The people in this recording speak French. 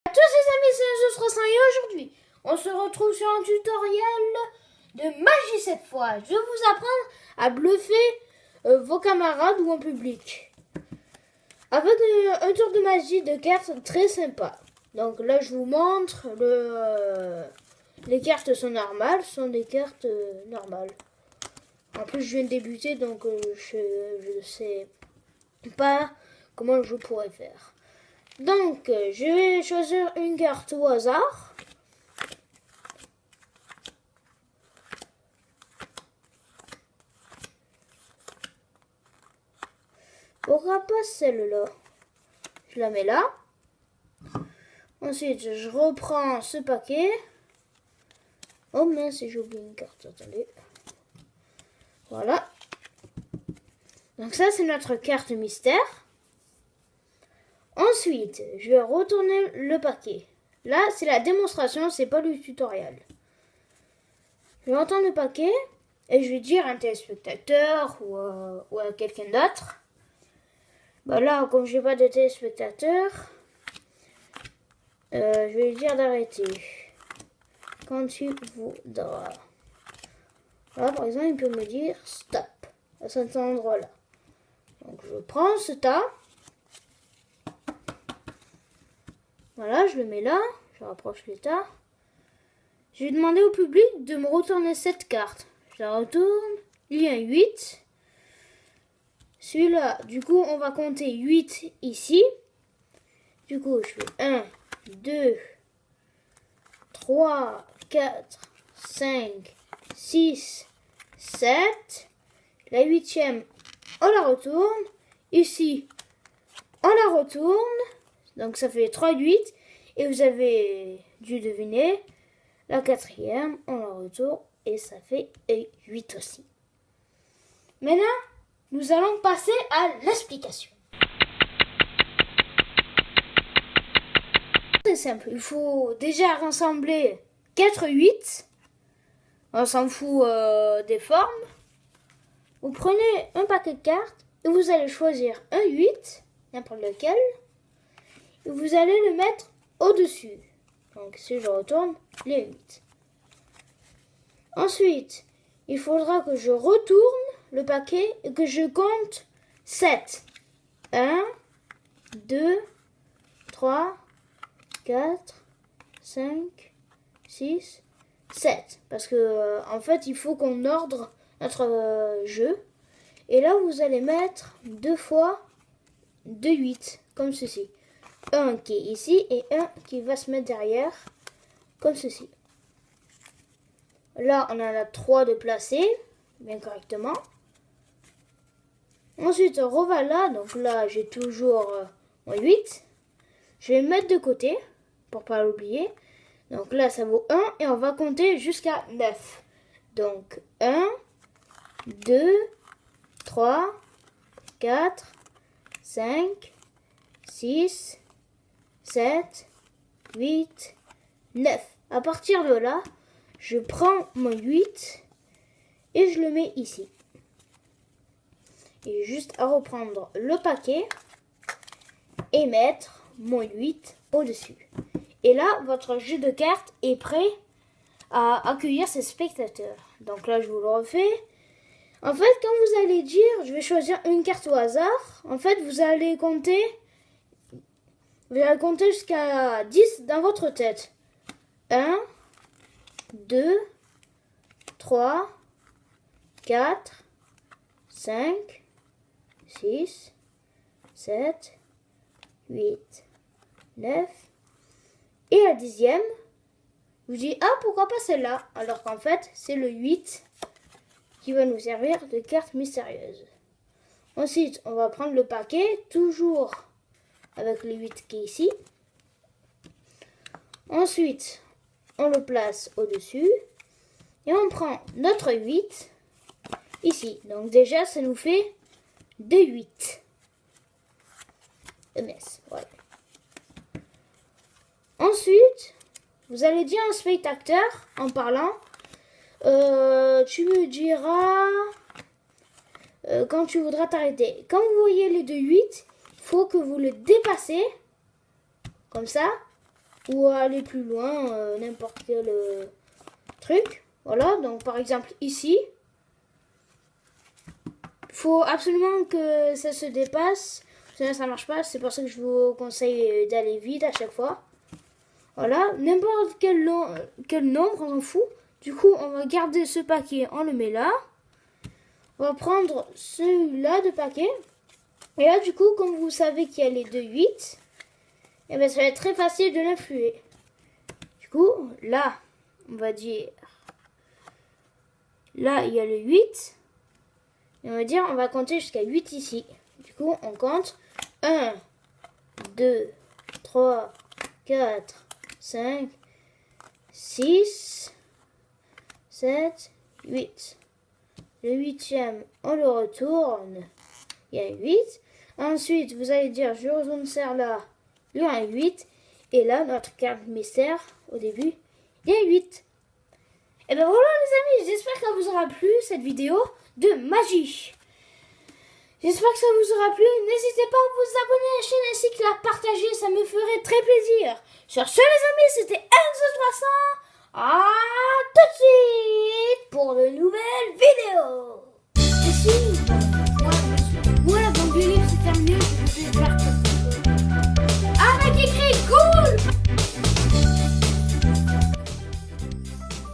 À tous les amis, c'est Zeus et aujourd'hui, on se retrouve sur un tutoriel de magie cette fois. Je vais vous apprendre à bluffer vos camarades ou en public. Avec un tour de magie de cartes très sympa. Donc là, je vous montre les cartes sont normales, sont des cartes normales. En plus, je viens de débuter, donc je ne sais pas comment je pourrais faire. Donc, je vais choisir une carte au hasard. Pourquoi pas celle-là? Je la mets là. Ensuite, je reprends ce paquet. Oh mince, j'ai oublié une carte, attendez. Voilà. Donc ça, c'est notre carte mystère. Ensuite, je vais retourner le paquet. Là, c'est la démonstration, c'est pas le tutoriel. Je vais retourner le paquet et je vais dire à un téléspectateur ou à quelqu'un d'autre. Bah là, comme j'ai pas de téléspectateur, je vais lui dire d'arrêter quand tu voudras. Là, par exemple, il peut me dire stop à cet endroit-là. Donc, je prends ce tas. Voilà, je le mets là. Je rapproche les tas. Je vais demander au public de me retourner cette carte. Je la retourne. Il y a 8. Celui-là, du coup, on va compter 8 ici. Du coup, je fais 1, 2, 3, 4, 5, 6, 7. La 8e, on la retourne. Ici, on la retourne. Donc, ça fait 3, 8. Et vous avez dû deviner. La 4e, on la retourne. Et ça fait 8 aussi. Maintenant, nous allons passer à l'explication. C'est simple, il faut déjà rassembler 4 8. On s'en fout des formes. Vous prenez un paquet de cartes et vous allez choisir un 8, n'importe lequel. Et vous allez le mettre au-dessus. Donc si je retourne, les 8. Ensuite, il faudra que je retourne le paquet et que je compte 7. 1, 2, 3, 4, 5, 6, 7. Parce que en fait, il faut qu'on ordre notre jeu. Et là, vous allez mettre 2 fois 2 8, comme ceci. Un qui est ici et un qui va se mettre derrière, comme ceci. Là, on en a 3 de placés, bien correctement. Ensuite, on revient là. Donc là, j'ai toujours mon 8. Je vais le mettre de côté pour pas l'oublier. Donc là, ça vaut 1 et on va compter jusqu'à 9. Donc 1, 2, 3, 4, 5, 6, 7, 8, 9. À partir de là, je prends mon 8 et je le mets ici. Et juste à reprendre le paquet et mettre mon 8 au-dessus. Et là, votre jeu de cartes est prêt à accueillir ses spectateurs. Donc là, je vous le refais. En fait, quand vous allez dire, je vais choisir une carte au hasard, en fait, vous allez compter jusqu'à 10 dans votre tête. 1, 2, 3, 4, 5, 6, 7, 8, 9. Et la 10e, vous dites, ah, pourquoi pas celle-là? Alors qu'en fait, c'est le 8 qui va nous servir de carte mystérieuse. Ensuite, on va prendre le paquet, toujours avec le 8 qui est ici. Ensuite, on le place au-dessus. Et on prend notre 8 ici. Donc déjà, ça nous fait 2 8. Voilà. Ensuite, vous allez dire à un spectateur en parlant, tu me diras quand tu voudras t'arrêter. Quand vous voyez les 2 8, il faut que vous le dépassez, comme ça, ou aller plus loin, n'importe quel truc. Voilà, donc par exemple ici, il faut absolument que ça se dépasse, sinon ça marche pas. C'est pour ça que je vous conseille d'aller vite à chaque fois. Voilà, n'importe quel nombre, on s'en fout. Du coup, on va garder ce paquet, on le met là. On va prendre celui-là de paquet. Et là, du coup, comme vous savez qu'il y a les deux 8, et bien, ça va être très facile de l'influer. Du coup, là, on va dire, là, il y a le 8. Et on va dire, on va compter jusqu'à 8 ici. Du coup, on compte 1, 2, 3, 4, 5, 6, 7, 8. Le 8e, on le retourne. Il y a 8. Ensuite, vous allez dire, je retourne ça là. Il y a un 8. Et là, notre carte mystère, au début, il y a 8. Et ben voilà les amis, j'espère qu'elle vous aura plu cette vidéo de magie. J'espère que ça vous aura plu. N'hésitez pas à vous abonner à la chaîne ainsi que la partager, ça me ferait très plaisir. Sur ce les amis, c'était Enzo300. À tout de suite pour de nouvelles vidéos.